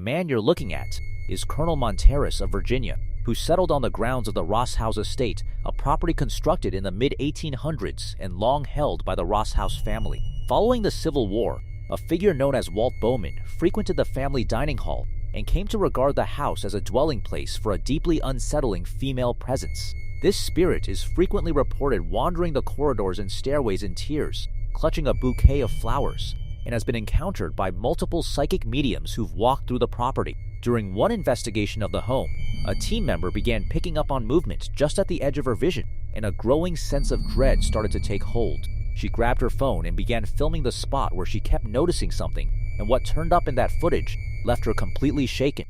man you're looking at is Colonel Monteris of Virginia, who settled on the grounds of the Ross House estate, a property constructed in the mid-1800s and long held by the Ross House family. Following the Civil War, a figure known as Walt Bowman frequented the family dining hall and came to regard the house as a dwelling place for a deeply unsettling female presence. This spirit is frequently reported wandering the corridors and stairways in tears, clutching a bouquet of flowers, and has been encountered by multiple psychic mediums who've walked through the property. During one investigation of the home, a team member began picking up on movement just at the edge of her vision, and a growing sense of dread started to take hold. She grabbed her phone and began filming the spot where she kept noticing something, and what turned up in that footage left her completely shaken.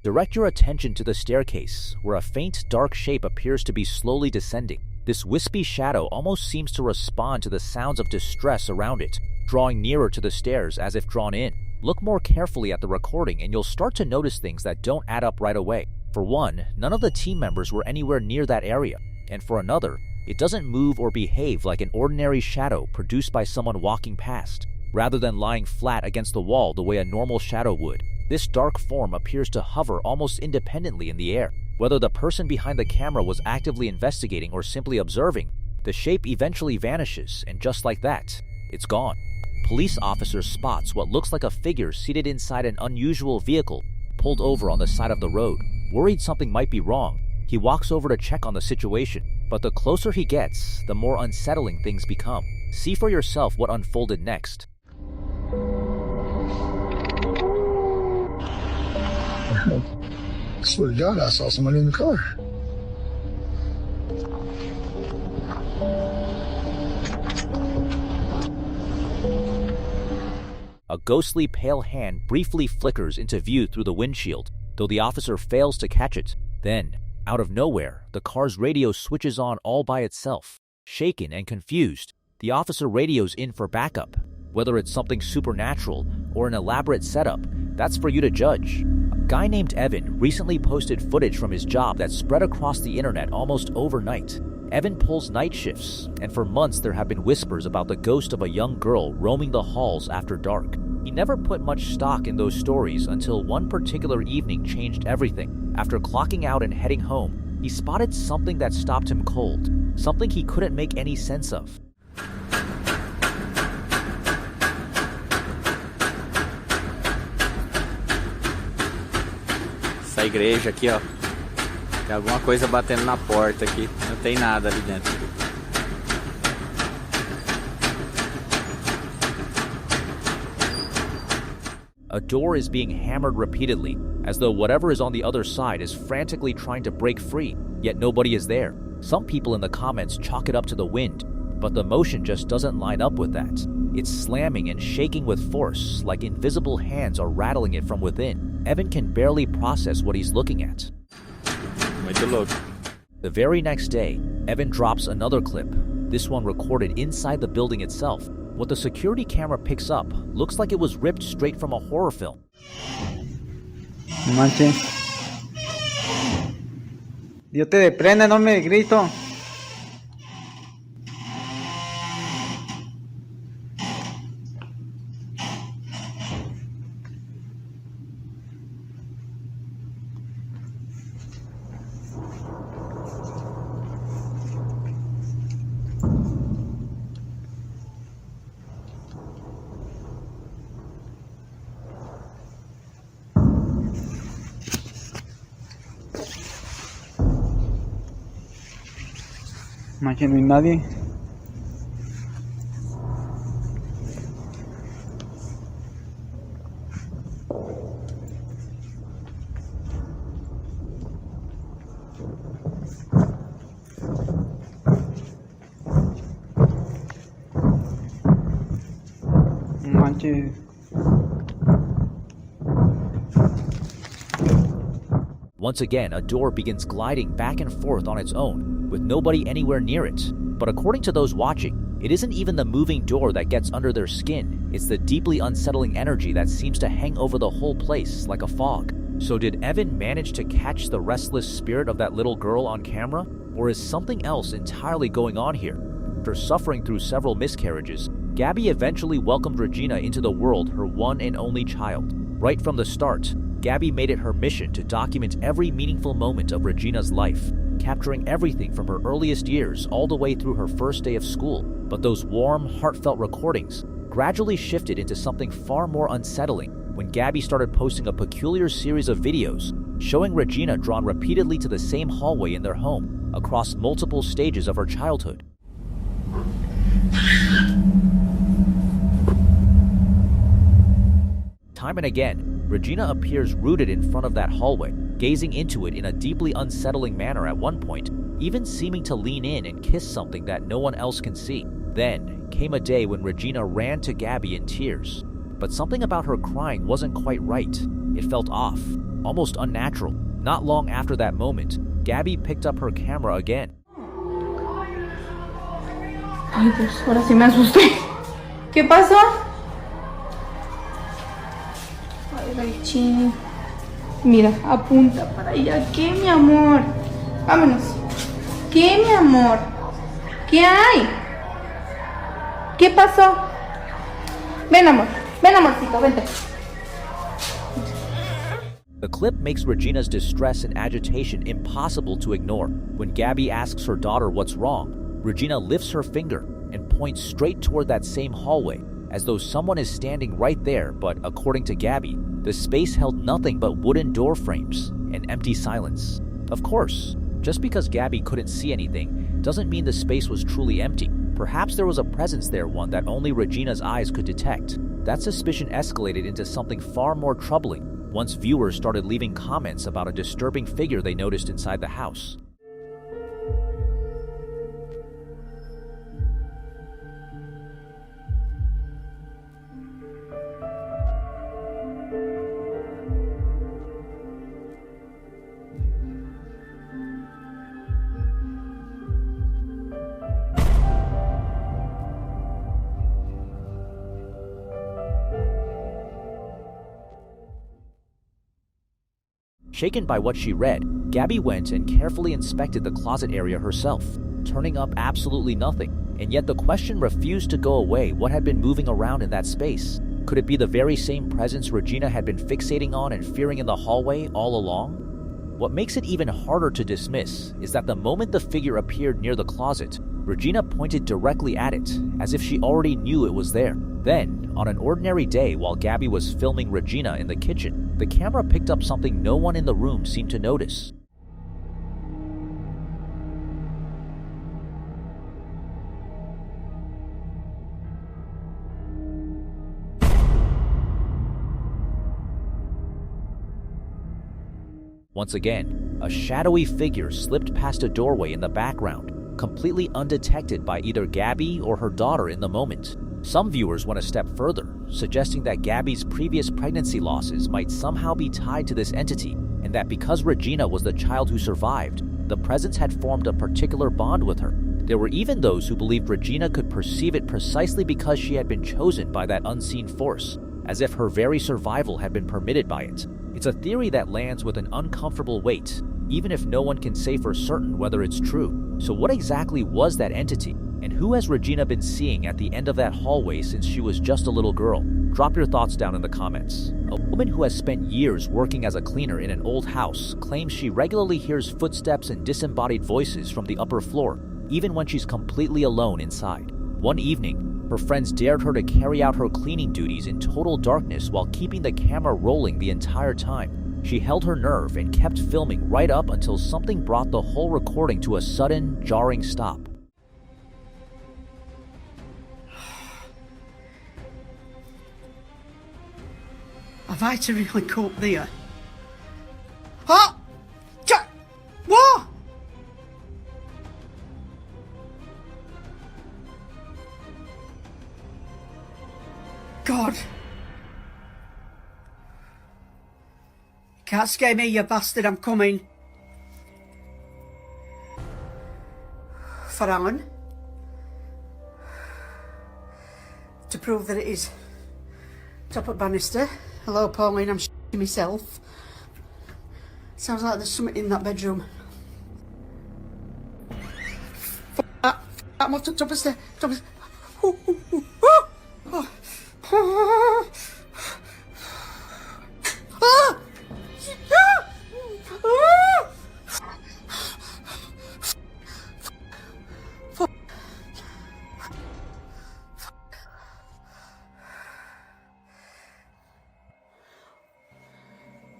Direct your attention to the staircase, where a faint dark shape appears to be slowly descending. This wispy shadow almost seems to respond to the sounds of distress around it, drawing nearer to the stairs as if drawn in. Look more carefully at the recording and you'll start to notice things that don't add up right away. For one, none of the team members were anywhere near that area, and for another, it doesn't move or behave like an ordinary shadow produced by someone walking past, rather than lying flat against the wall the way a normal shadow would. This dark form appears to hover almost independently in the air. Whether the person behind the camera was actively investigating or simply observing, the shape eventually vanishes, and just like that, it's gone. Police officer spots what looks like a figure seated inside an unusual vehicle, pulled over on the side of the road. Worried something might be wrong, he walks over to check on the situation, but the closer he gets, the more unsettling things become. See for yourself what unfolded next. I swear to God, I saw somebody in the car. A ghostly pale hand briefly flickers into view through the windshield, though the officer fails to catch it. Then, out of nowhere, the car's radio switches on all by itself. Shaken and confused, the officer radios in for backup. Whether it's something supernatural or an elaborate setup, that's for you to judge. A guy named Evan recently posted footage from his job that spread across the internet almost overnight. Evan pulls night shifts, and for months there have been whispers about the ghost of a young girl roaming the halls after dark. He never put much stock in those stories until one particular evening changed everything. After clocking out and heading home, he spotted something that stopped him cold, something he couldn't make any sense of. Essa igreja aqui, ó, tem alguma coisa batendo na porta aqui, não tem nada ali dentro. A door is being hammered repeatedly, as though whatever is on the other side is frantically trying to break free, yet nobody is there. Some people in the comments chalk it up to the wind, but the motion just doesn't line up with that. It's slamming and shaking with force, like invisible hands are rattling it from within. Evan can barely process what he's looking at. The very next day, Evan drops another clip, this one recorded inside the building itself. What the security camera picks up looks like it was ripped straight from a horror film. Manche. Dios te deprenda, no me grito. Manche, no hay nadie. Manche. Once again, a door begins gliding back and forth on its own, with nobody anywhere near it. But according to those watching, It isn't even the moving door that gets under their skin, it's the deeply unsettling energy that seems to hang over the whole place like a fog. So did Evan manage to catch the restless spirit of that little girl on camera? Or is something else entirely going on here? After suffering through several miscarriages, Gabby eventually welcomed Regina into the world, her one and only child. Right from the start, Gabby made it her mission to document every meaningful moment of Regina's life, capturing everything from her earliest years all the way through her first day of school. But those warm, heartfelt recordings gradually shifted into something far more unsettling when Gabby started posting a peculiar series of videos showing Regina drawn repeatedly to the same hallway in their home across multiple stages of her childhood. Time and again, Regina appears rooted in front of that hallway, gazing into it in a deeply unsettling manner at one point, even seeming to lean in and kiss something that no one else can see. Then came a day when Regina ran to Gabby in tears. But something about her crying wasn't quite right. It felt off, almost unnatural. Not long after that moment, Gabby picked up her camera again. Ay, pues ahora sí me asusté. ¿Qué pasó? Ay, Raichi. Mira, apunta para allá. ¿Qué, mi amor? Vámonos. ¿Qué, mi amor? ¿Qué hay? ¿Qué pasó? Ven, amor. Ven, amorcito, vente. The clip makes Regina's distress and agitation impossible to ignore. When Gabby asks her daughter what's wrong, Regina lifts her finger and points straight toward that same hallway, as though someone is standing right there, but according to Gabby, the space held nothing but wooden door frames and empty silence. Of course, just because Gabby couldn't see anything doesn't mean the space was truly empty. Perhaps there was a presence there, one that only Regina's eyes could detect. That suspicion escalated into something far more troubling once viewers started leaving comments about a disturbing figure they noticed inside the house. Shaken by what she read, Gabby went and carefully inspected the closet area herself, turning up absolutely nothing. And yet the question refused to go away: what had been moving around in that space? Could it be the very same presence Regina had been fixating on and fearing in the hallway all along? What makes it even harder to dismiss is that the moment the figure appeared near the closet, Regina pointed directly at it, as if she already knew it was there. Then, on an ordinary day while Gabby was filming Regina in the kitchen, the camera picked up something no one in the room seemed to notice. Once again, a shadowy figure slipped past a doorway in the background, completely undetected by either Gabby or her daughter in the moment. Some viewers went a step further, suggesting that Gabby's previous pregnancy losses might somehow be tied to this entity, and that because Regina was the child who survived, the presence had formed a particular bond with her. There were even those who believed Regina could perceive it precisely because she had been chosen by that unseen force, as if her very survival had been permitted by it. It's a theory that lands with an uncomfortable weight, even if no one can say for certain whether it's true. So what exactly was that entity? And who has Regina been seeing at the end of that hallway since she was just a little girl? Drop your thoughts down in the comments. A woman who has spent years working as a cleaner in an old house claims she regularly hears footsteps and disembodied voices from the upper floor, even when she's completely alone inside. One evening, her friends dared her to carry out her cleaning duties in total darkness while keeping the camera rolling the entire time. She held her nerve and kept filming right up until something brought the whole recording to a sudden, jarring stop. Have I to really cope there? Huh? What? God. You can't scare me, you bastard. I'm coming. For Alan. prove that it is. Top of banister. Hello, Pauline, I'm shitting myself. Sounds like there's something in that bedroom. I'm up to top of the stairs. Top of the...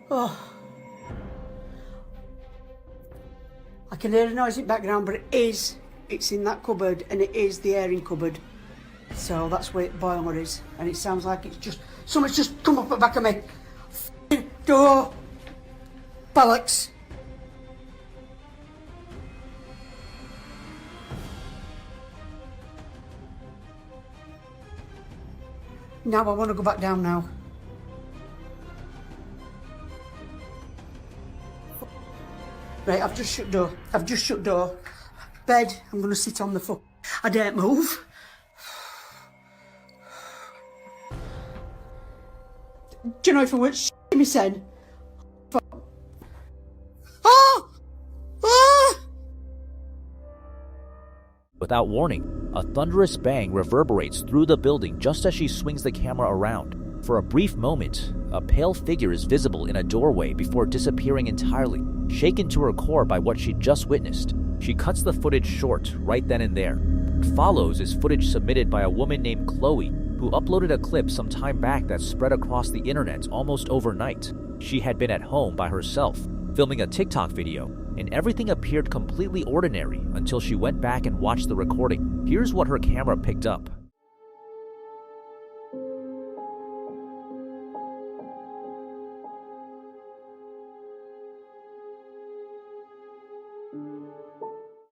Oh. I can hear a noise in the background, but it's in that cupboard, and it is the airing cupboard. So that's where the boiler is, and it sounds like it's just, someone's just come up the back of me. F***ing door. Bollocks. Now I want to go back down now. Right, I've just shut door. I've just shut door. Bed, I'm going to sit on the floor. I daren't move. Do you know if I weren't shitting myself? Oh! Oh! Without warning, a thunderous bang reverberates through the building just as she swings the camera around. For a brief moment, a pale figure is visible in a doorway before disappearing entirely. Shaken to her core by what she'd just witnessed, she cuts the footage short right then and there. What follows is footage submitted by a woman named Chloe, who uploaded a clip some time back that spread across the internet almost overnight. She had been at home by herself, filming a TikTok video, and everything appeared completely ordinary until she went back and watched the recording. Here's what her camera picked up.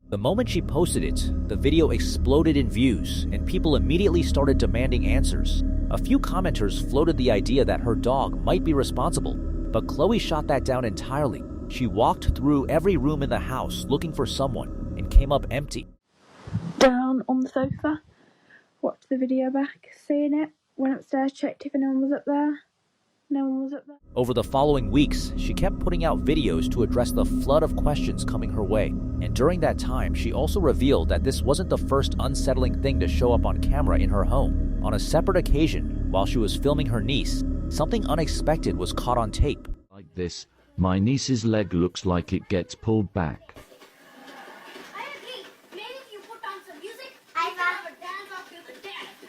The moment she posted it, the video exploded in views, and people immediately started demanding answers. A few commenters floated the idea that her dog might be responsible, but Chloe shot that down entirely. She walked through every room in the house looking for someone and came up empty. Down on the sofa, watched the video back, seeing it, went upstairs, checked if anyone was up there. No one was up there. Over the following weeks, she kept putting out videos to address the flood of questions coming her way. And during that time, she also revealed that this wasn't the first unsettling thing to show up on camera in her home. On a separate occasion, while she was filming her niece, something unexpected was caught on tape. Like this, my niece's leg looks like it gets pulled back. I agree. Maybe if you put on some music, I have a dance off to the death.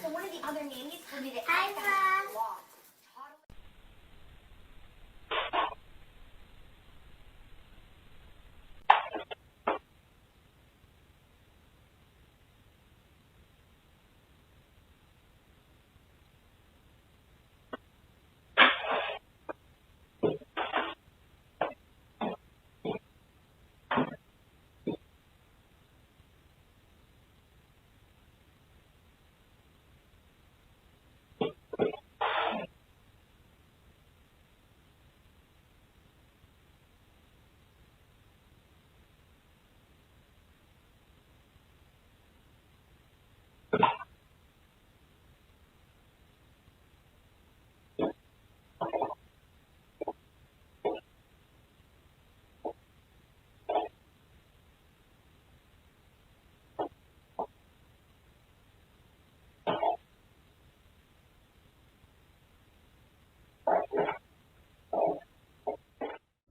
So one of the other nannies told me that I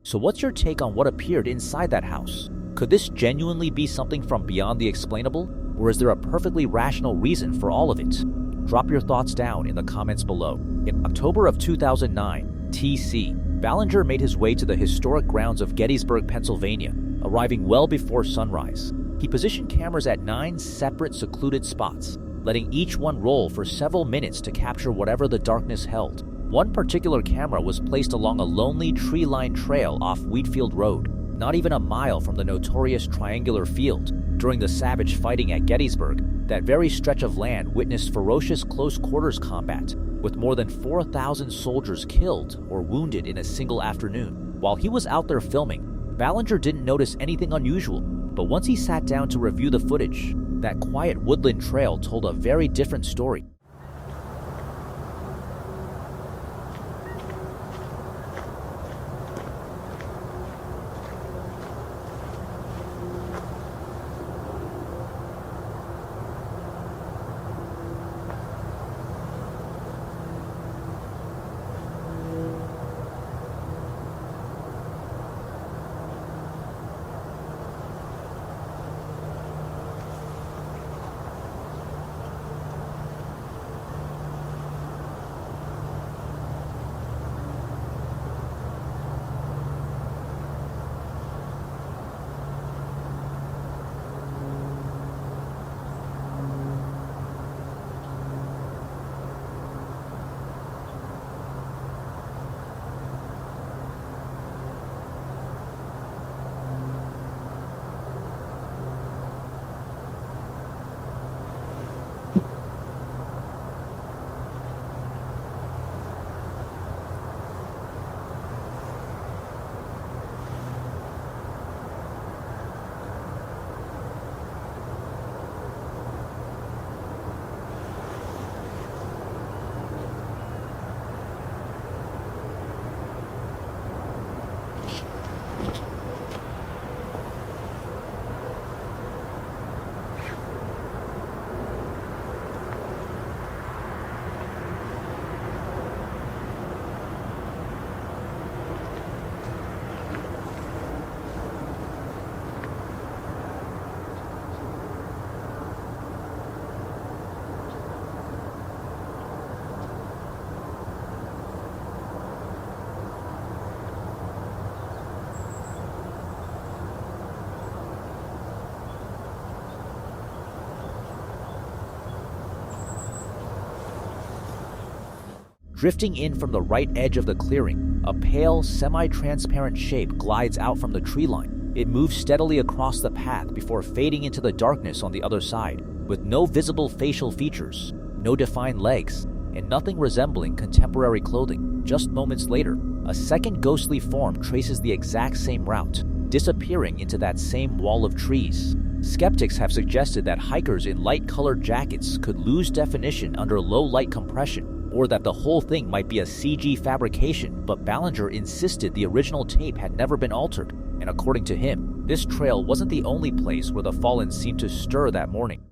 So what's your take on what appeared inside that house? Could this genuinely be something from beyond the explainable? Or is there a perfectly rational reason for all of it? Drop your thoughts down in the comments below. In October of 2009, TC, Ballinger made his way to the historic grounds of Gettysburg, Pennsylvania, arriving well before sunrise. He positioned cameras at 9 separate secluded spots, letting each one roll for several minutes to capture whatever the darkness held. One particular camera was placed along a lonely tree-lined trail off Wheatfield Road, not even a mile from the notorious triangular field. During the savage fighting at Gettysburg, that very stretch of land witnessed ferocious close-quarters combat, with more than 4,000 soldiers killed or wounded in a single afternoon. While he was out there filming, Ballinger didn't notice anything unusual, but once he sat down to review the footage, that quiet woodland trail told a very different story. Drifting in from the right edge of the clearing, a pale, semi-transparent shape glides out from the tree line. It moves steadily across the path before fading into the darkness on the other side, with no visible facial features, no defined legs, and nothing resembling contemporary clothing. Just moments later, a second ghostly form traces the exact same route, disappearing into that same wall of trees. Skeptics have suggested that hikers in light-colored jackets could lose definition under low-light compression, or that the whole thing might be a CG fabrication, but Ballinger insisted the original tape had never been altered, and according to him, this trail wasn't the only place where the fallen seemed to stir that morning.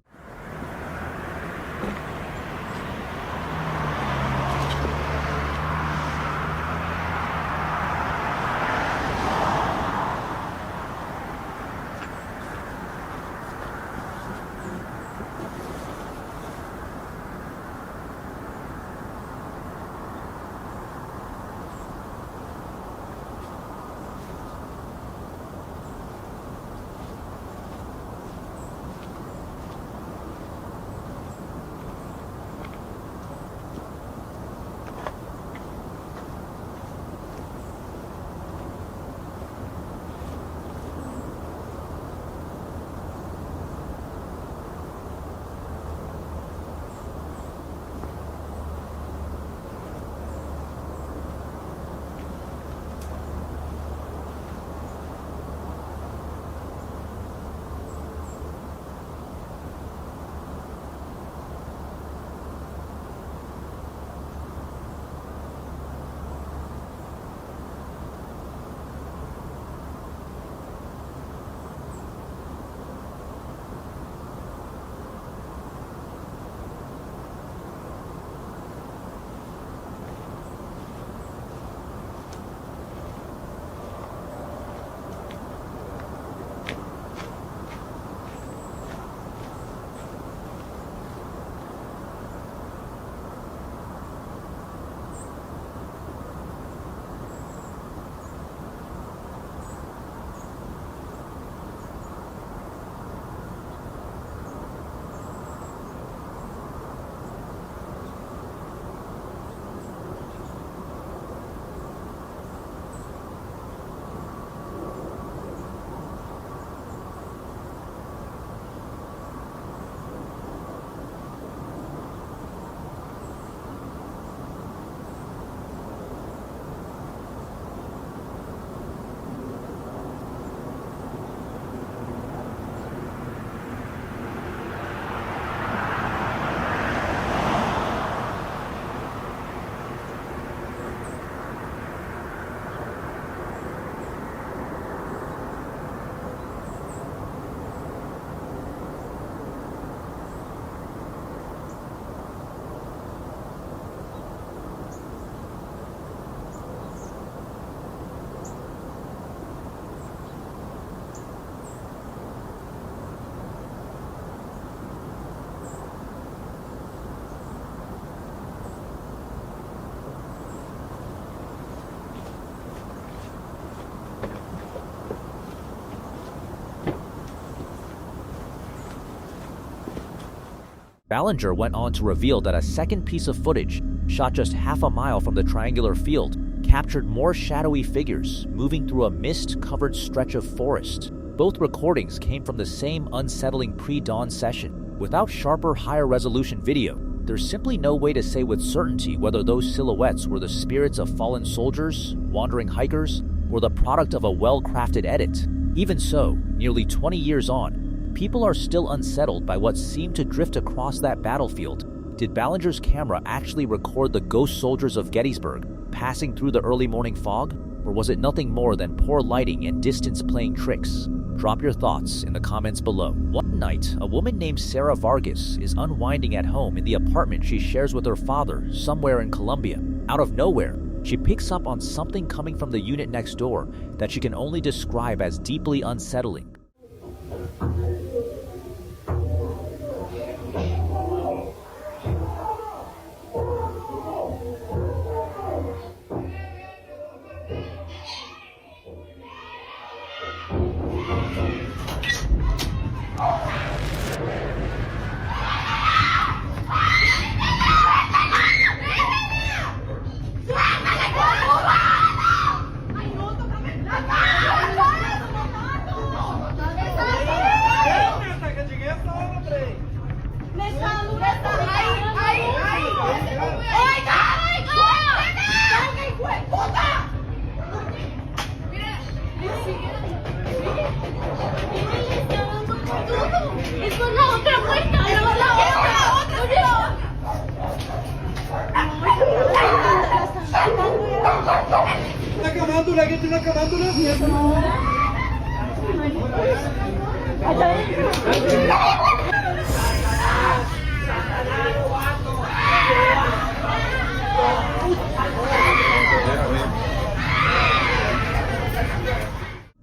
Ballinger went on to reveal that a second piece of footage, shot just half a mile from the triangular field, captured more shadowy figures moving through a mist-covered stretch of forest. Both recordings came from the same unsettling pre-dawn session. Without sharper, higher-resolution video, there's simply no way to say with certainty whether those silhouettes were the spirits of fallen soldiers, wandering hikers, or the product of a well-crafted edit. Even so, nearly 20 years on, people are still unsettled by what seemed to drift across that battlefield. Did Ballinger's camera actually record the ghost soldiers of Gettysburg passing through the early morning fog? Or was it nothing more than poor lighting and distance playing tricks? Drop your thoughts in the comments below. One night, a woman named Sarah Vargas is unwinding at home in the apartment she shares with her father somewhere in Colombia. Out of nowhere, she picks up on something coming from the unit next door that she can only describe as deeply unsettling.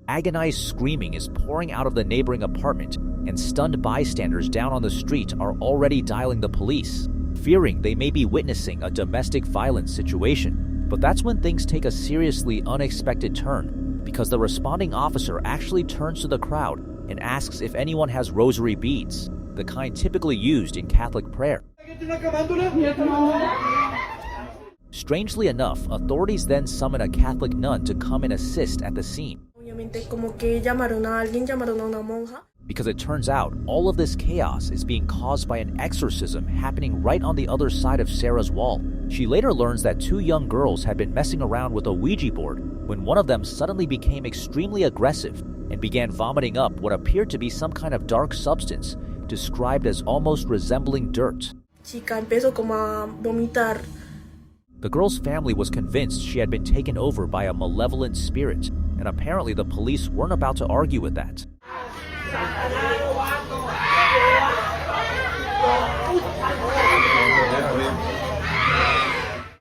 Agonized screaming is pouring out of the neighboring apartment, and stunned bystanders down on the street are already dialing the police, fearing they may be witnessing a domestic violence situation. But that's when things take a seriously unexpected turn, because the responding officer actually turns to the crowd and asks if anyone has rosary beads, the kind typically used in Catholic prayer. Strangely enough, authorities then summon a Catholic nun to come and assist at the scene. Because it turns out all of this chaos is being caused by an exorcism happening right on the other side of Sarah's wall. She later learns that two young girls had been messing around with a Ouija board when one of them suddenly became extremely aggressive and began vomiting up what appeared to be some kind of dark substance described as almost resembling dirt. The girl's family was convinced she had been taken over by a malevolent spirit, and apparently the police weren't about to argue with that.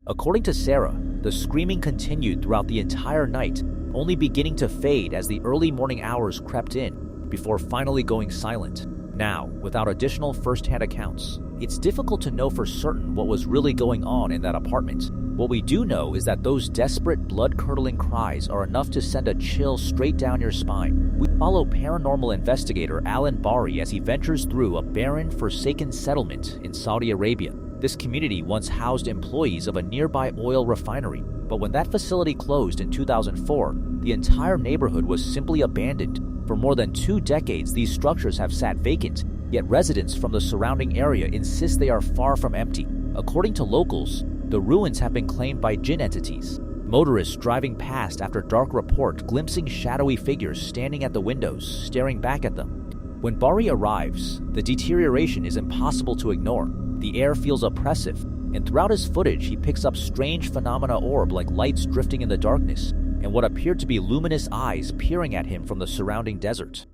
According to Sarah, the screaming continued throughout the entire night, only beginning to fade as the early morning hours crept in, before finally going silent. Now, without additional first-hand accounts, it's difficult to know for certain what was really going on in that apartment. What we do know is that those desperate, blood-curdling cries are enough to send a chill straight down your spine. We follow paranormal investigator Alan Bari as he ventures through a barren, forsaken settlement in Saudi Arabia. This community once housed employees of a nearby oil refinery, but when that facility closed in 2004, the entire neighborhood was simply abandoned. For more than 2 decades, these structures have sat vacant, yet residents from the surrounding area insist they are far from empty. According to locals, the ruins have been claimed by jinn entities. Motorists driving past after dark report glimpsing shadowy figures standing at the windows, staring back at them. When Bari arrives, the deterioration is impossible to ignore. The air feels oppressive, and throughout his footage he picks up strange phenomena orb like lights drifting in the darkness, and what appeared to be luminous eyes peering at him from the surrounding desert.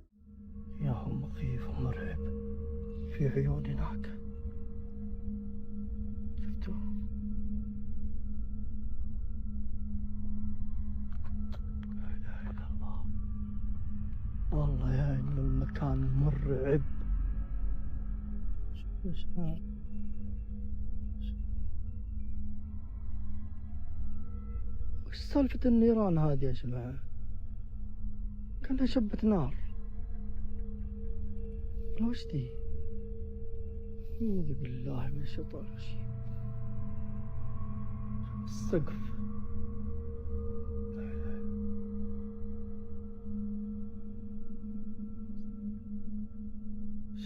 والله يا إنه المكان مرعب. وش سالفة النيران هذه يا جماعة؟ كانها شبة نار. وش دي؟ أعوذ بالله من الشيطان الرجيم. السقف.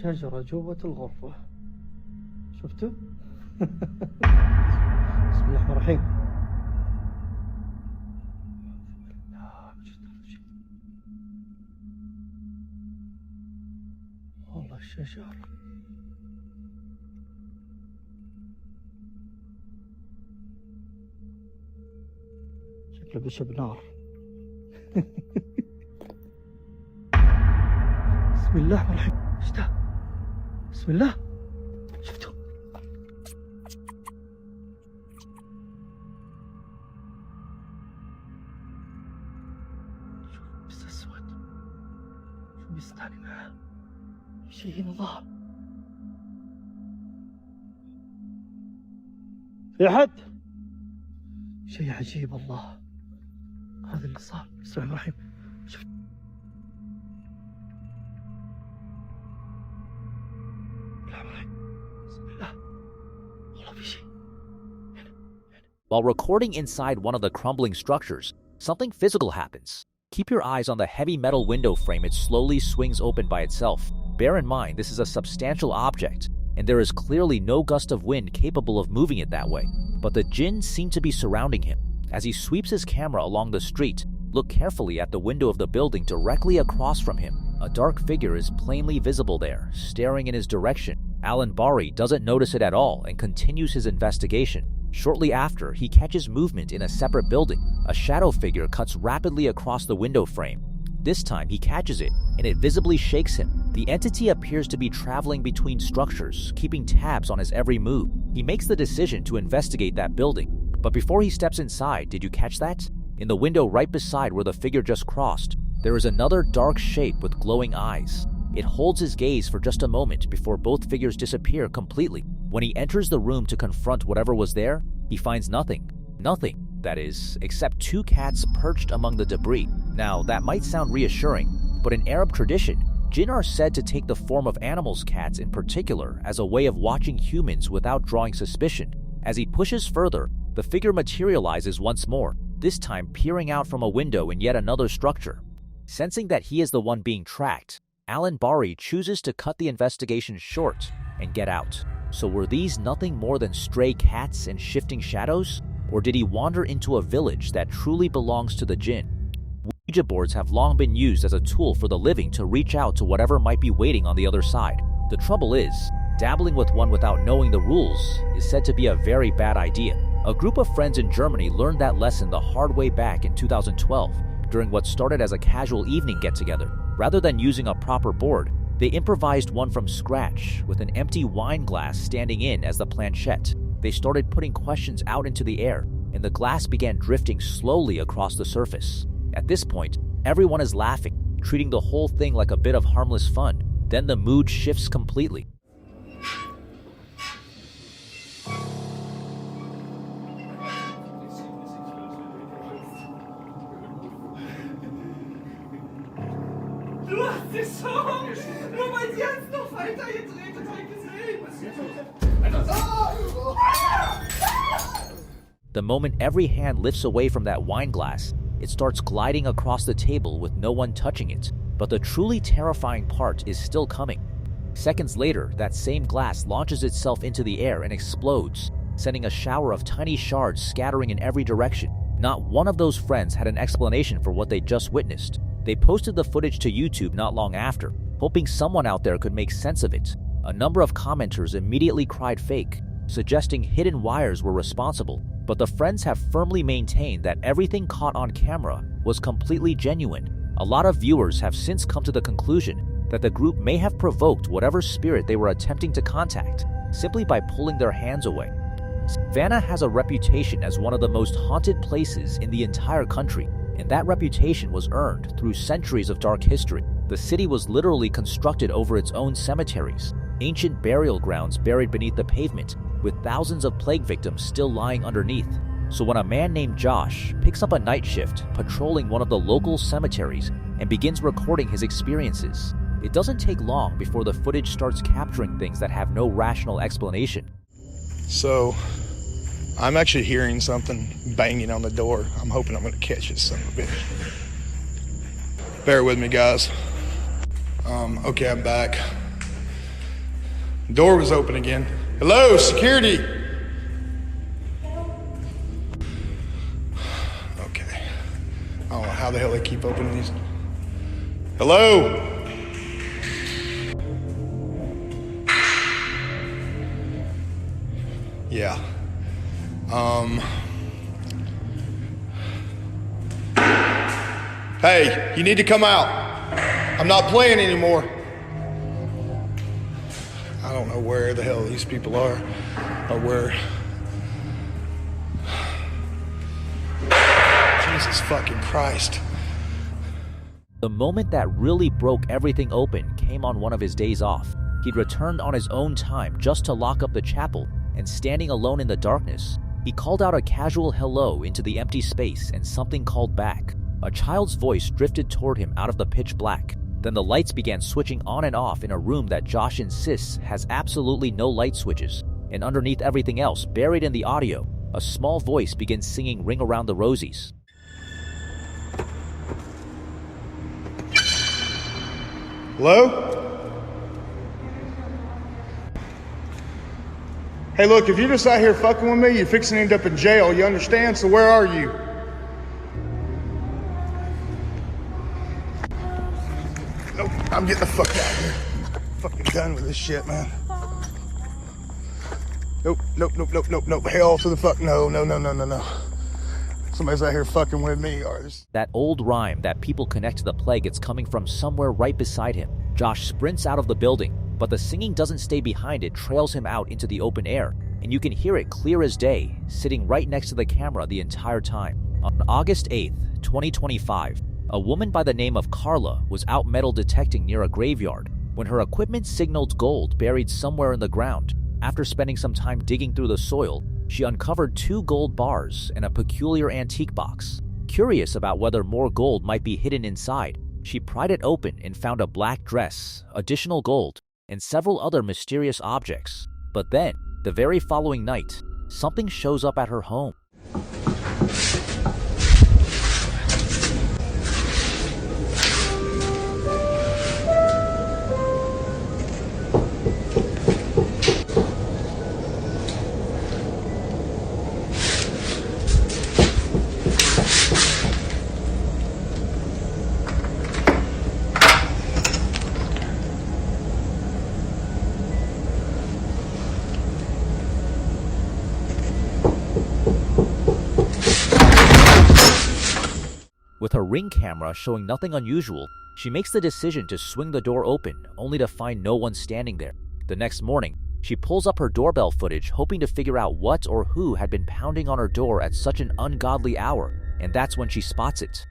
شجرة جوة الغرفة. شفتوا؟ بسم الله الرحمن الرحيم. والله الشجر. شكله بيشب نار. بسم الله الرحمن الرحيم. ايش ده؟ بسم الله. شفتوا؟ شوف بس اسود. شو بيستعني معاه؟ شيء هنا ظهر. في حد؟ شيء عجيب والله. هذا اللي صار. بسم الله الرحمن الرحيم. شفت؟ While recording inside one of the crumbling structures, something physical happens. Keep your eyes on the heavy metal window frame. It slowly swings open by itself. Bear in mind, this is a substantial object, and there is clearly no gust of wind capable of moving it that way. But the jinn seem to be surrounding him. As he sweeps his camera along the street, look carefully at the window of the building directly across from him. A dark figure is plainly visible there, staring in his direction. Alan Bari doesn't notice it at all and continues his investigation. Shortly after, he catches movement in a separate building. A shadow figure cuts rapidly across the window frame. This time, he catches it, and it visibly shakes him. The entity appears to be traveling between structures, keeping tabs on his every move. He makes the decision to investigate that building. But before he steps inside, did you catch that? In the window right beside where the figure just crossed, there is another dark shape with glowing eyes. It holds his gaze for just a moment before both figures disappear completely. When he enters the room to confront whatever was there, he finds nothing. Nothing, that is, except two cats perched among the debris. Now, that might sound reassuring, but in Arab tradition, jinn are said to take the form of animals, cats in particular, as a way of watching humans without drawing suspicion. As he pushes further, the figure materializes once more, this time peering out from a window in yet another structure. Sensing that he is the one being tracked, Alan Bari chooses to cut the investigation short and get out. So were these nothing more than stray cats and shifting shadows? Or did he wander into a village that truly belongs to the jinn? Ouija boards have long been used as a tool for the living to reach out to whatever might be waiting on the other side. The trouble is, dabbling with one without knowing the rules is said to be a very bad idea. A group of friends in Germany learned that lesson the hard way back in 2012 during what started as a casual evening get-together. Rather than using a proper board, they improvised one from scratch with an empty wine glass standing in as the planchette. They started putting questions out into the air, and the glass began drifting slowly across the surface. At this point, everyone is laughing, treating the whole thing like a bit of harmless fun. Then the mood shifts completely. The moment every hand lifts away from that wine glass, it starts gliding across the table with no one touching it. But the truly terrifying part is still coming. Seconds later, that same glass launches itself into the air and explodes, sending a shower of tiny shards scattering in every direction. Not one of those friends had an explanation for what they just witnessed. They posted the footage to YouTube not long after, hoping someone out there could make sense of it. A number of commenters immediately cried fake, suggesting hidden wires were responsible. But the friends have firmly maintained that everything caught on camera was completely genuine. A lot of viewers have since come to the conclusion that the group may have provoked whatever spirit they were attempting to contact simply by pulling their hands away. Savannah has a reputation as one of the most haunted places in the entire country, and that reputation was earned through centuries of dark history. The city was literally constructed over its own cemeteries, ancient burial grounds buried beneath the pavement, with thousands of plague victims still lying underneath. So when a man named Josh picks up a night shift patrolling one of the local cemeteries and begins recording his experiences, It doesn't take long before the footage starts capturing things that have no rational explanation. So, I'm actually hearing something banging on the door. I'm hoping I'm gonna catch it, son of a bitch. Bear with me, guys. Okay, I'm back. Door was open again. Hello, security! Okay. I don't know how the hell they keep opening these. Hello? Yeah. Hey, you need to come out. I'm not playing anymore. I don't know where the hell these people are, or where. Jesus fucking Christ. The moment that really broke everything open came on one of his days off. He'd returned on his own time just to lock up the chapel, and standing alone in the darkness, he called out a casual hello into the empty space, and something called back. A child's voice drifted toward him out of the pitch black. Then the lights began switching on and off in a room that Josh insists has absolutely no light switches. And underneath everything else, buried in the audio, a small voice begins singing Ring Around the Rosies. Hello? Hey, look, if you're just out here fucking with me, you're fixing to end up in jail, you understand? So where are you? Nope, I'm getting the fuck out of here. I'm fucking done with this shit, man. Nope. Hell to the fuck no. Somebody's out here fucking with me. That old rhyme that people connect to the plague is coming from somewhere right beside him. Josh sprints out of the building, but the singing doesn't stay behind. It trails him out into the open air, and you can hear it clear as day, sitting right next to the camera the entire time. On August 8th, 2025, a woman by the name of Carla was out metal detecting near a graveyard when her equipment signaled gold buried somewhere in the ground. After spending some time digging through the soil, she uncovered 2 gold bars and a peculiar antique box. Curious about whether more gold might be hidden inside, she pried it open and found a black dress, additional gold, and several other mysterious objects. But then, the very following night, something shows up at her home. With her Ring camera showing nothing unusual, she makes the decision to swing the door open, only to find no one standing there. The next morning, she pulls up her doorbell footage, hoping to figure out what or who had been pounding on her door at such an ungodly hour, and that's when she spots it.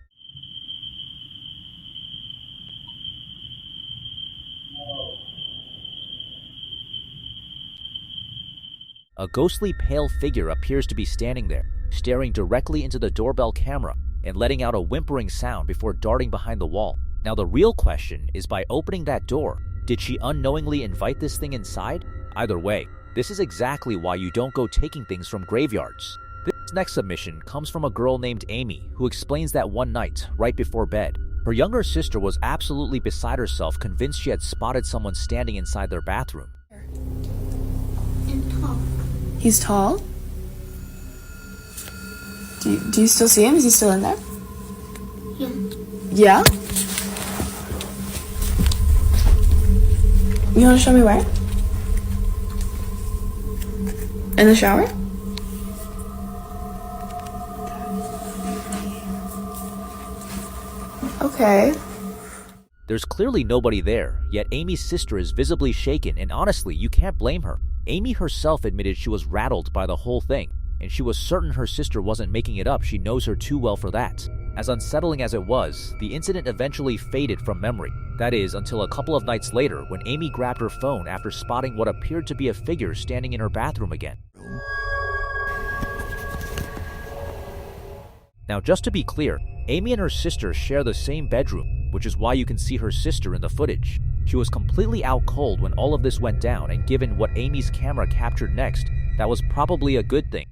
A ghostly pale figure appears to be standing there, staring directly into the doorbell camera and letting out a whimpering sound before darting behind the wall. Now the real question is, by opening that door, did she unknowingly invite this thing inside? Either way, this is exactly why you don't go taking things from graveyards. This next submission comes from a girl named Amy, who explains that one night, right before bed, her younger sister was absolutely beside herself, convinced she had spotted someone standing inside their bathroom. And tall. He's tall? Do you still see him? Is he still in there? Yeah. Yeah? You want to show me where? In the shower? Okay. There's clearly nobody there, yet Amy's sister is visibly shaken, and honestly, you can't blame her. Amy herself admitted she was rattled by the whole thing, and she was certain her sister wasn't making it up. She knows her too well for that. As unsettling as it was, the incident eventually faded from memory. That is, until a couple of nights later when Amy grabbed her phone after spotting what appeared to be a figure standing in her bathroom again. Now, just to be clear, Amy and her sister share the same bedroom, which is why you can see her sister in the footage. She was completely out cold when all of this went down, and given what Amy's camera captured next, that was probably a good thing.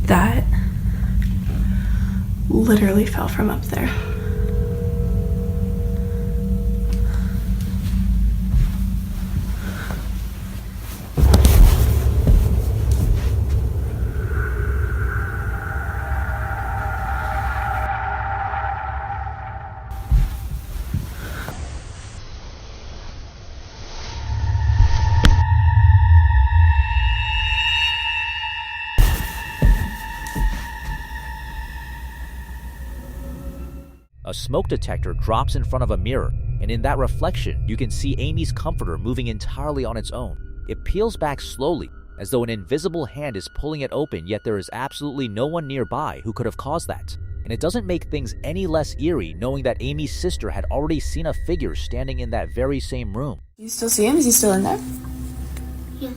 That literally fell from up there. A smoke detector drops in front of a mirror, and in that reflection, you can see Amy's comforter moving entirely on its own. It peels back slowly, as though an invisible hand is pulling it open, yet there is absolutely no one nearby who could have caused that. And it doesn't make things any less eerie knowing that Amy's sister had already seen a figure standing in that very same room. You still see him? Is he still in there? Yeah.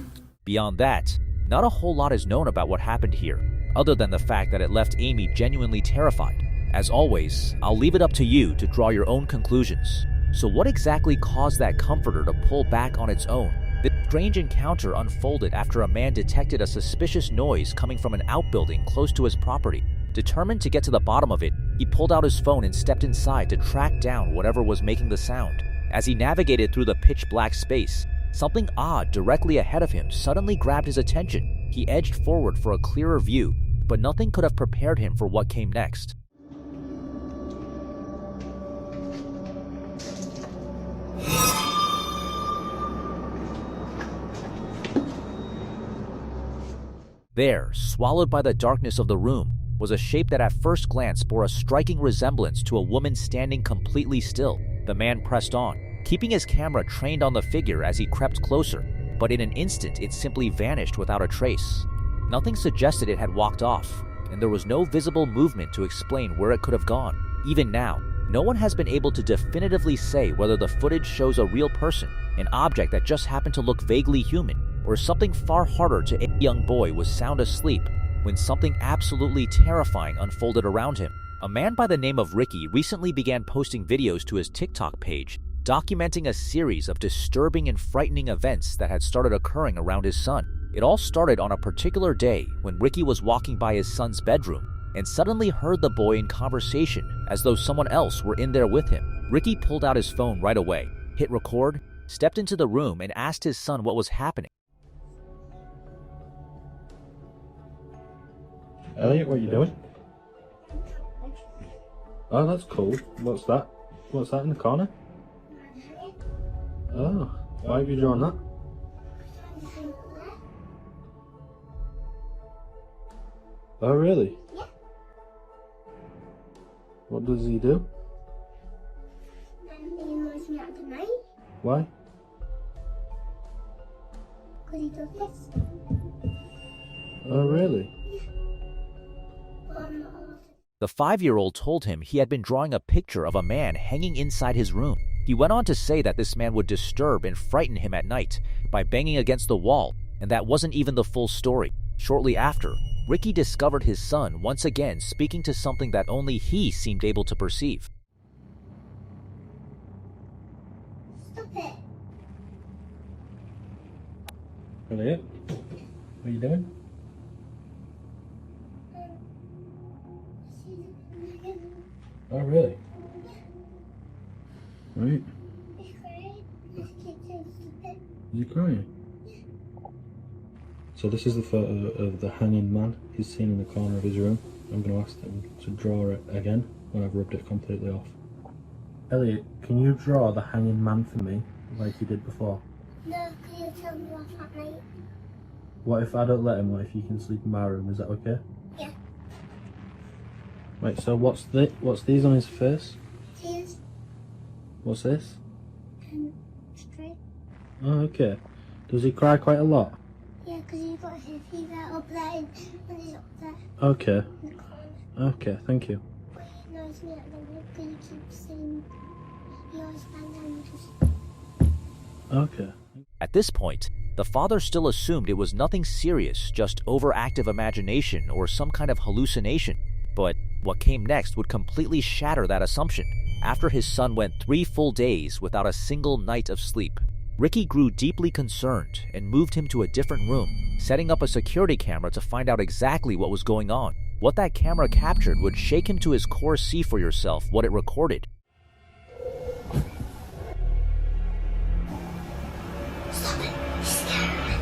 Beyond that, not a whole lot is known about what happened here, other than the fact that it left Amy genuinely terrified. As always, I'll leave it up to you to draw your own conclusions. So what exactly caused that comforter to pull back on its own? This strange encounter unfolded after a man detected a suspicious noise coming from an outbuilding close to his property. Determined to get to the bottom of it, he pulled out his phone and stepped inside to track down whatever was making the sound. As he navigated through the pitch-black space, something odd directly ahead of him suddenly grabbed his attention. He edged forward for a clearer view, but nothing could have prepared him for what came next. There, swallowed by the darkness of the room, was a shape that at first glance bore a striking resemblance to a woman standing completely still. The man pressed on, keeping his camera trained on the figure as he crept closer, but in an instant it simply vanished without a trace. Nothing suggested it had walked off, and there was no visible movement to explain where it could have gone. Even now, no one has been able to definitively say whether the footage shows a real person, an object that just happened to look vaguely human, or something far harder to a young boy was sound asleep when something absolutely terrifying unfolded around him. A man by the name of Ricky recently began posting videos to his TikTok page, documenting a series of disturbing and frightening events that had started occurring around his son. It all started on a particular day when Ricky was walking by his son's bedroom and suddenly heard the boy in conversation as though someone else were in there with him. Ricky pulled out his phone right away, hit record, stepped into the room, and asked his son what was happening. Elliot, what are you doing? Oh, that's cool. What's that? What's that in the corner? Oh, why have you drawn that? Oh, really? Yeah. What does he do? He annoys me at the night. Why? Because he does this. Oh, really? The 5-year-old told him he had been drawing a picture of a man hanging inside his room. He went on to say that this man would disturb and frighten him at night by banging against the wall, and that wasn't even the full story. Shortly after, Ricky discovered his son once again speaking to something that only he seemed able to perceive. Stop it. Elliot, what are you doing? Oh, really? Right. He's crying. His kid says stop it. Is he crying? So this is the photo of the hanging man he's seen in the corner of his room. I'm going to ask him to draw it again when I've rubbed it completely off. Elliot, can you draw the hanging man for me like you did before? No, can you tell me off at night? What if I don't let him? What if you can sleep in my room? Is that okay? Yeah. Right, so what's these on his face? Tears. What's this? Oh, okay. Does he cry quite a lot? Yeah, because you've got his feet up there and he's up there. Okay. In the corner. Okay, thank you. But he knows me at the wall because he keeps saying he always stands there and just... Okay. At this point, the father still assumed it was nothing serious, just overactive imagination or some kind of hallucination. But what came next would completely shatter that assumption. After his son went 3 full days without a single night of sleep, Ricky grew deeply concerned and moved him to a different room, setting up a security camera to find out exactly what was going on. What that camera captured would shake him to his core. See for yourself what it recorded. Stop it. He's scared.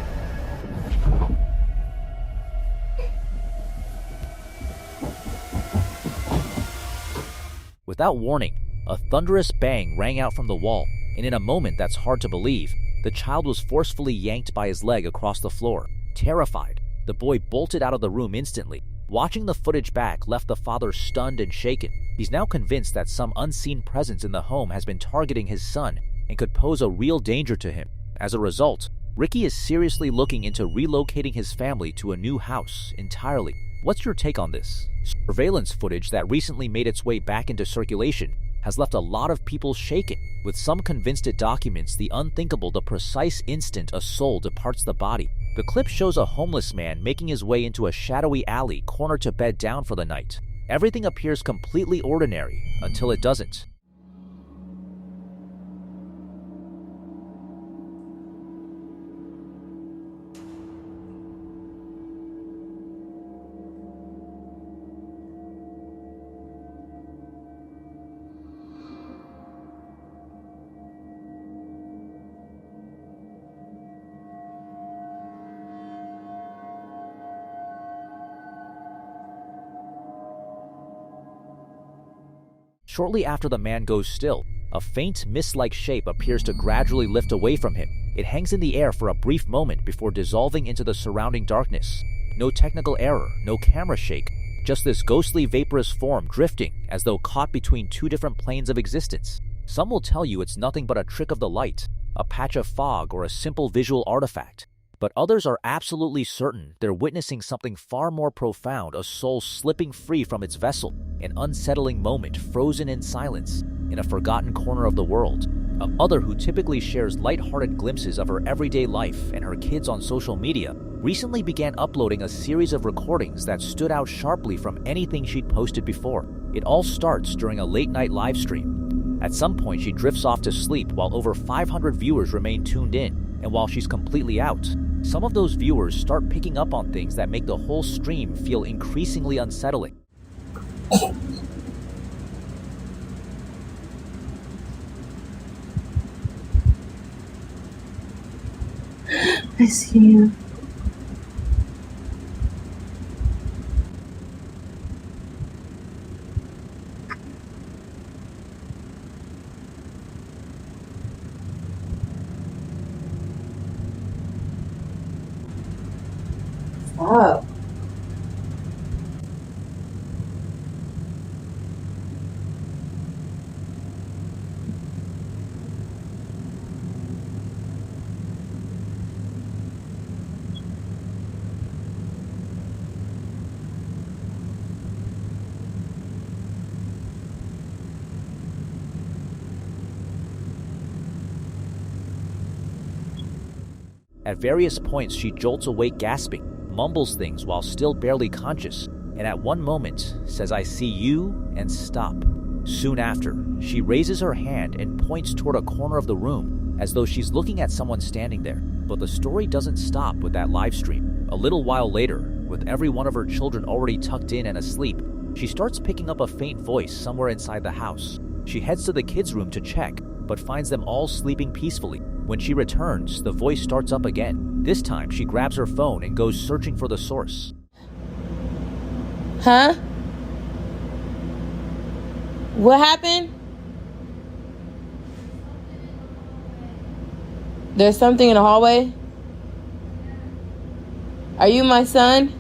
Without warning, a thunderous bang rang out from the wall, and in a moment that's hard to believe, the child was forcefully yanked by his leg across the floor. Terrified, the boy bolted out of the room instantly. Watching the footage back left the father stunned and shaken. He's now convinced that some unseen presence in the home has been targeting his son and could pose a real danger to him. As a result, Ricky is seriously looking into relocating his family to a new house entirely. What's your take on this? Surveillance footage that recently made its way back into circulation has left a lot of people shaken, with some convinced it documents the unthinkable, the precise instant a soul departs the body. The clip shows a homeless man making his way into a shadowy alley, cornered to bed down for the night. Everything appears completely ordinary until it doesn't. Shortly after the man goes still, a faint mist-like shape appears to gradually lift away from him. It hangs in the air for a brief moment before dissolving into the surrounding darkness. No technical error, no camera shake, just this ghostly vaporous form drifting as though caught between 2 different planes of existence. Some will tell you it's nothing but a trick of the light, a patch of fog, or a simple visual artifact. But others are absolutely certain they're witnessing something far more profound, a soul slipping free from its vessel, an unsettling moment frozen in silence in a forgotten corner of the world. A mother who typically shares lighthearted glimpses of her everyday life and her kids on social media recently began uploading a series of recordings that stood out sharply from anything she'd posted before. It all starts during a late-night live stream. At some point, she drifts off to sleep while over 500 viewers remain tuned in. And while she's completely out, some of those viewers start picking up on things that make the whole stream feel increasingly unsettling. I see you. Fuck. At various points, she jolts awake gasping, mumbles things while still barely conscious, and at one moment says, "I see you," and stop. Soon after, she raises her hand and points toward a corner of the room as though she's looking at someone standing there. But the story doesn't stop with that live stream. A little while later, with every one of her children already tucked in and asleep, she starts picking up a faint voice somewhere inside the house. She heads to the kids' room to check, but finds them all sleeping peacefully. When she returns, the voice starts up again. This time, she grabs her phone and goes searching for the source. Huh? What happened? There's something in the hallway? Are you my son?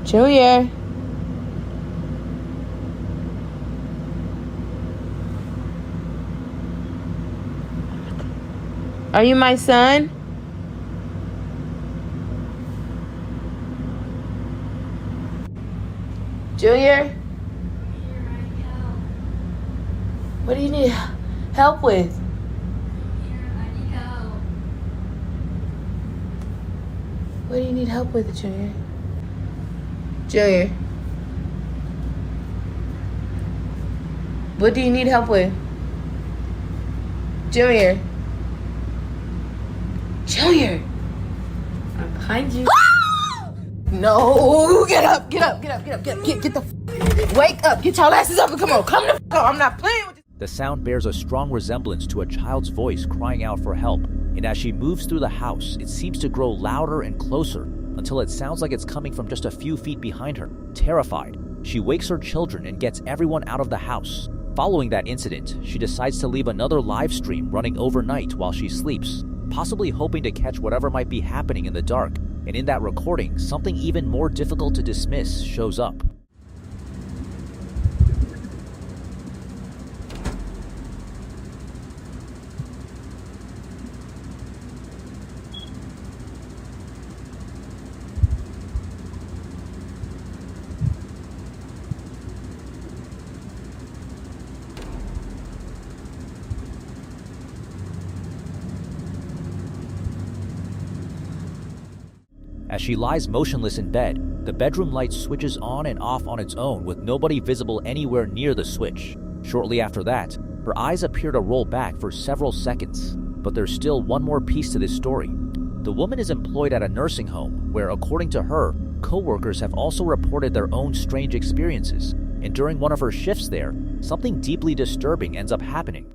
Junior. Are you my son? Junior? What do you need help with? What do you need help with, Junior? Junior? What do you need help with? Junior? Junior! I'm behind you. No! Get up! Get the wake up! Get your asses up and come on! Come the up! I'm not playing with you! The sound bears a strong resemblance to a child's voice crying out for help, and as she moves through the house, it seems to grow louder and closer until it sounds like it's coming from just a few feet behind her. Terrified, she wakes her children and gets everyone out of the house. Following that incident, she decides to leave another live stream running overnight while she sleeps, possibly hoping to catch whatever might be happening in the dark. And in that recording, something even more difficult to dismiss shows up. As she lies motionless in bed, the bedroom light switches on and off on its own with nobody visible anywhere near the switch. Shortly after that, her eyes appear to roll back for several seconds. But there's still one more piece to this story. The woman is employed at a nursing home where, according to her, co-workers have also reported their own strange experiences. And during one of her shifts there, something deeply disturbing ends up happening.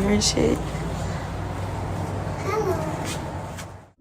And shit.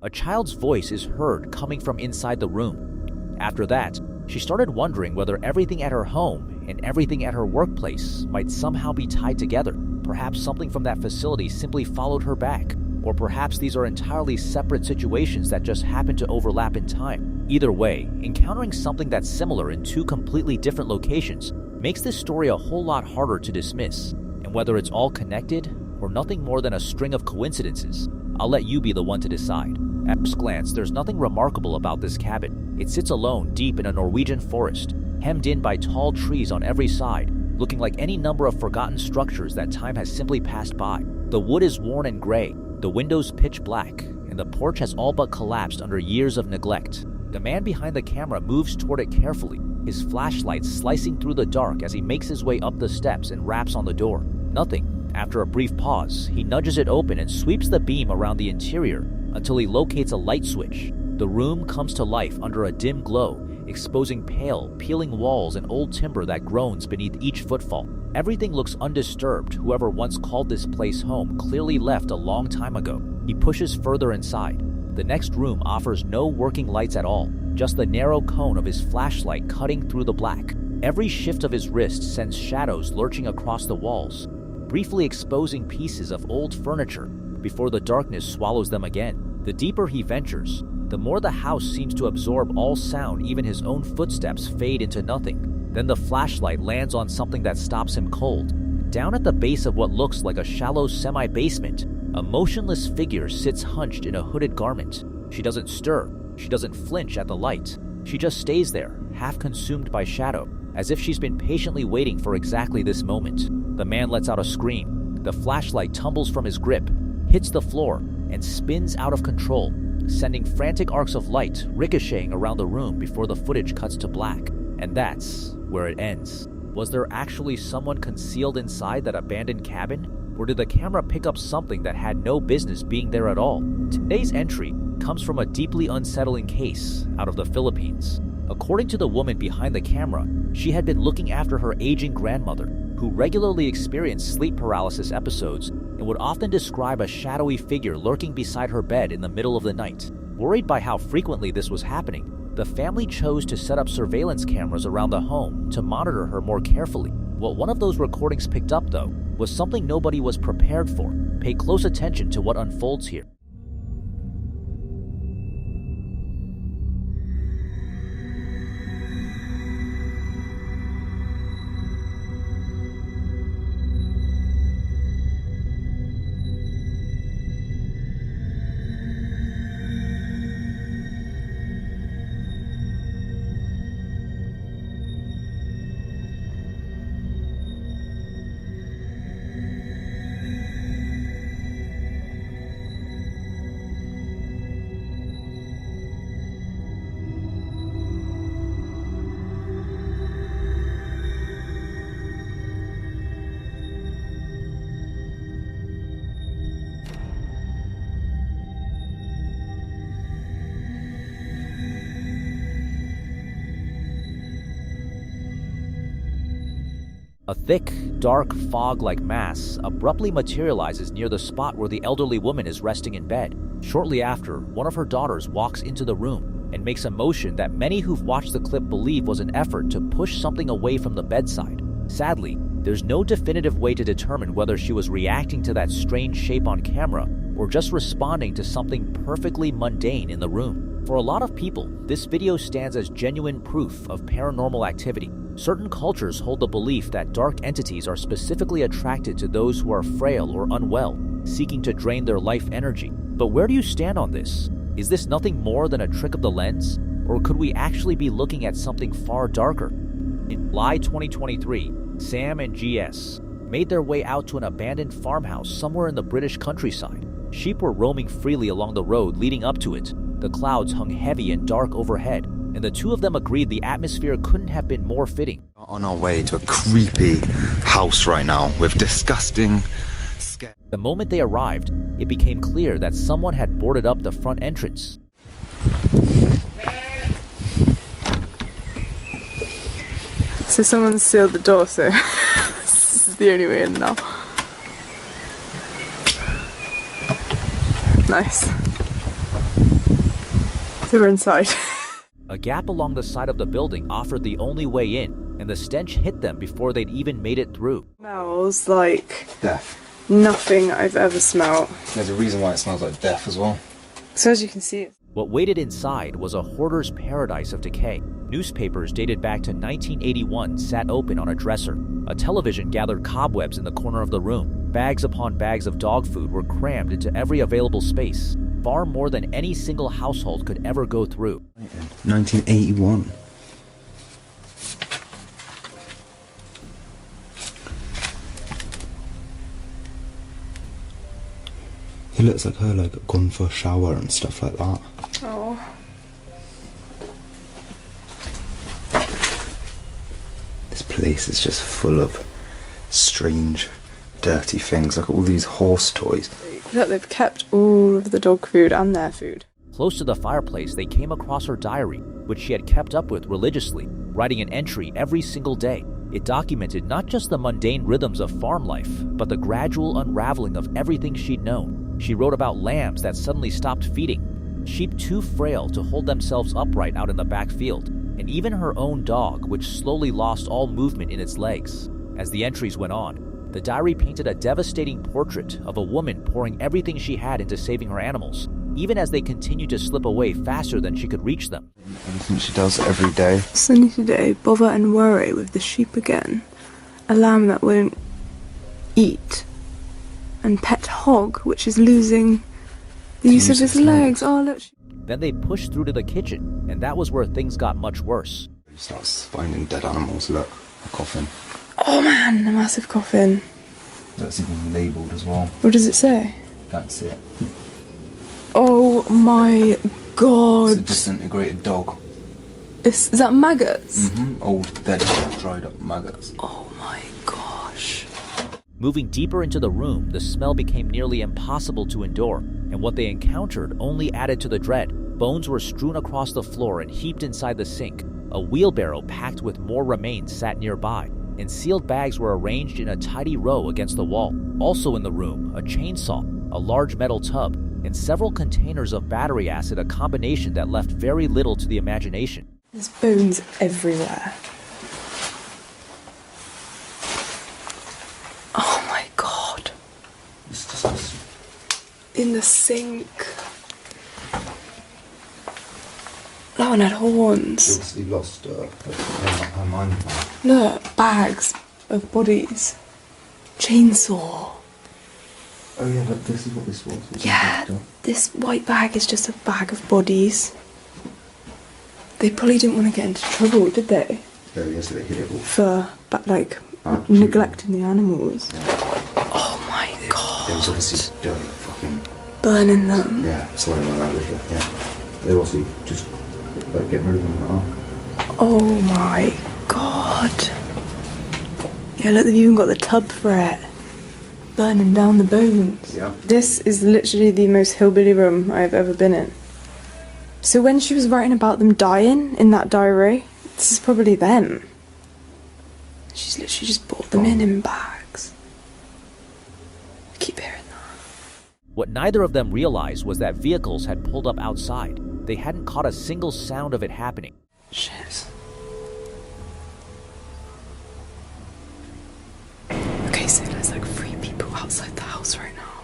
A child's voice is heard coming from inside the room. After that, she started wondering whether everything at her home and everything at her workplace might somehow be tied together. Perhaps something from that facility simply followed her back, or perhaps these are entirely separate situations that just happen to overlap in time. Either way, encountering something that's similar in two completely different locations makes this story a whole lot harder to dismiss. And whether it's all connected or nothing more than a string of coincidences, I'll let you be the one to decide. At first glance, there's nothing remarkable about this cabin. It sits alone deep in a Norwegian forest, hemmed in by tall trees on every side, looking like any number of forgotten structures that time has simply passed by. The wood is worn and gray, the windows pitch black, and the porch has all but collapsed under years of neglect. The man behind the camera moves toward it carefully, his flashlight slicing through the dark as he makes his way up the steps and raps on the door. Nothing. After a brief pause, he nudges it open and sweeps the beam around the interior until he locates a light switch. The room comes to life under a dim glow, exposing pale, peeling walls and old timber that groans beneath each footfall. Everything looks undisturbed. Whoever once called this place home clearly left a long time ago. He pushes further inside. The next room offers no working lights at all, just the narrow cone of his flashlight cutting through the black. Every shift of his wrist sends shadows lurching across the walls, briefly exposing pieces of old furniture before the darkness swallows them again. The deeper he ventures, the more the house seems to absorb all sound. Even his own footsteps fade into nothing. Then the flashlight lands on something that stops him cold. Down at the base of what looks like a shallow semi-basement, a motionless figure sits hunched in a hooded garment. She doesn't stir. She doesn't flinch at the light. She just stays there, half consumed by shadow, as if she's been patiently waiting for exactly this moment. The man lets out a scream. The flashlight tumbles from his grip, hits the floor, and spins out of control, sending frantic arcs of light ricocheting around the room before the footage cuts to black. And that's where it ends. Was there actually someone concealed inside that abandoned cabin? Or did the camera pick up something that had no business being there at all? Today's entry comes from a deeply unsettling case out of the Philippines. According to the woman behind the camera, she had been looking after her aging grandmother, who regularly experienced sleep paralysis episodes and would often describe a shadowy figure lurking beside her bed in the middle of the night. Worried by how frequently this was happening, The family chose to set up surveillance cameras around the home to monitor her more carefully. What one of those recordings picked up, though, was something nobody was prepared for. Pay close attention to what unfolds here. A thick, dark fog-like mass abruptly materializes near the spot where the elderly woman is resting in bed. Shortly after, one of her daughters walks into the room and makes a motion that many who've watched the clip believe was an effort to push something away from the bedside. Sadly, there's no definitive way to determine whether she was reacting to that strange shape on camera or just responding to something perfectly mundane in the room. For a lot of people, this video stands as genuine proof of paranormal activity. Certain cultures hold the belief that dark entities are specifically attracted to those who are frail or unwell, seeking to drain their life energy. But where do you stand on this? Is this nothing more than a trick of the lens? Or could we actually be looking at something far darker? In July 2023, Sam and GS made their way out to an abandoned farmhouse somewhere in the British countryside. Sheep were roaming freely along the road leading up to it. The clouds hung heavy and dark overhead, and the two of them agreed the atmosphere couldn't have been more fitting. On our way to a creepy house right now with disgusting... The moment they arrived, it became clear that someone had boarded up the front entrance. So someone sealed the door, so this is the only way in now. Nice. So we're inside. A gap along the side of the building offered the only way in, and the stench hit them before they'd even made it through. Smells like death. Nothing I've ever smelled. There's a reason why it smells like death as well. So as you can see, what waited inside was a hoarder's paradise of decay. Newspapers dated back to 1981 sat open on a dresser. A television gathered cobwebs in the corner of the room. Bags upon bags of dog food were crammed into every available space, far more than any single household could ever go through. 1981. It looks like her gone for a shower and stuff like that. oh, This place is just full of strange, dirty things. Look at all these horse toys. look, they've kept all of the dog food and their food. Close to the fireplace, they came across her diary, which she had kept up with religiously, writing an entry every single day. It documented not just the mundane rhythms of farm life, but the gradual unraveling of everything she'd known. She wrote about lambs that suddenly stopped feeding, sheep too frail to hold themselves upright out in the back field, and even her own dog, which slowly lost all movement in its legs. As the entries went on, the diary painted a devastating portrait of a woman pouring everything she had into saving her animals, even as they continued to slip away faster than she could reach them. Everything she does every day. Sunny today, bother and worry with the sheep again. A lamb that won't eat. And pet hog, which is losing the use of his legs. Oh, look. Then they pushed through to the kitchen, and that was where things got much worse. He starts finding dead animals. Look, a coffin. Oh man, a massive coffin. That's even labelled as well. What does it say? That's it. Oh my god. It's a disintegrated dog. Is that maggots? Old, dead, dried up maggots. Oh my gosh. Moving deeper into the room, the smell became nearly impossible to endure, and what they encountered only added to the dread. Bones were strewn across the floor and heaped inside the sink. A wheelbarrow packed with more remains sat nearby, and sealed bags were arranged in a tidy row against the wall. Also in the room, a chainsaw, a large metal tub, and several containers of battery acid, a combination that left very little to the imagination. There's bones everywhere. Oh my god. In the sink. That one had horns. Obviously lost her mind. Look, bags of bodies. Chainsaw. Oh yeah, but this is what this was. Yeah, this white bag is just a bag of bodies. They probably didn't want to get into trouble, did they? Oh yes, they hid it all. For, neglecting the animals. Yeah. Oh my god. It was obviously dirty fucking... Burning them. Yeah, sorry about that, Richard. Yeah. They obviously just getting rid of them now. Oh my god. Yeah, look, they've even got the tub for it. Burning down the bones. Yeah. This is literally the most hillbilly room I've ever been in. So when she was writing about them dying in that diary, this is probably them. She's literally just brought them in bags. I keep hearing that. What neither of them realized was that vehicles had pulled up outside. They hadn't caught a single sound of it happening. Shit. Okay, so there's like 3 people outside the house right now.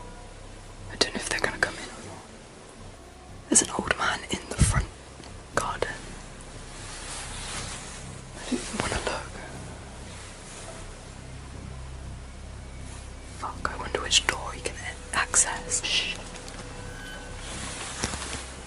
I don't know if they're gonna come in or not. There's an old man in the front garden. I don't even want to look. Fuck, I wonder which door he can access. Shh.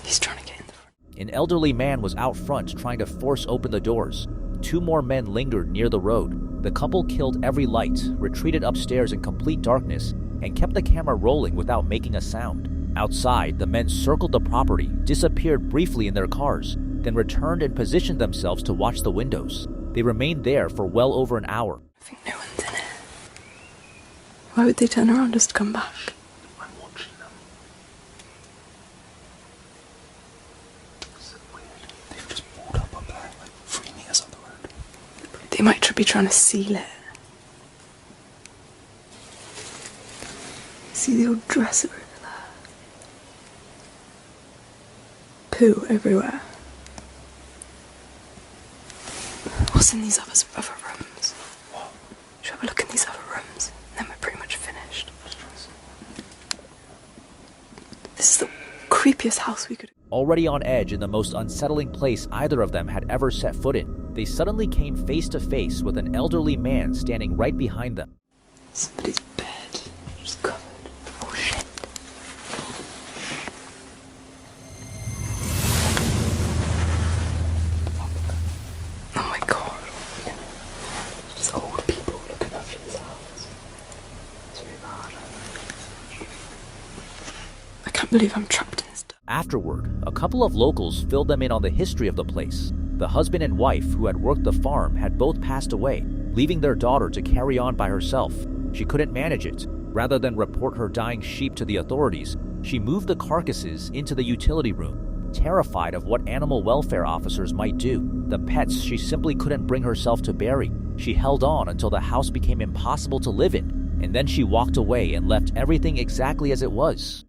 He's trying to get in the front. An elderly man was out front trying to force open the doors. 2 more men lingered near the road. The couple killed every light, retreated upstairs in complete darkness, and kept the camera rolling without making a sound. Outside, the men circled the property, disappeared briefly in their cars, then returned and positioned themselves to watch the windows. They remained there for well over an hour. I think no one's in it. Why would they turn around just to come back? I'm watching them. It's so weird. They've just pulled up there, like 3 meters up the road. They might be trying to seal it. See the old dresser over there? Poo everywhere. What's in these other rooms? What? Should we have a look in these other rooms? And then we're pretty much finished. This is the creepiest house we could... Already on edge in the most unsettling place either of them had ever set foot in, they suddenly came face to face with an elderly man standing right behind them. Somebody's bed just covered. Oh shit. Oh my god. Just old people looking after this house. It's really bad. I can't believe I'm trapped in this. Afterward, a couple of locals filled them in on the history of the place. The husband and wife who had worked the farm had both passed away, leaving their daughter to carry on by herself. She couldn't manage it. Rather than report her dying sheep to the authorities, she moved the carcasses into the utility room, terrified of what animal welfare officers might do. The pets she simply couldn't bring herself to bury. She held on until the house became impossible to live in, and then she walked away and left everything exactly as it was.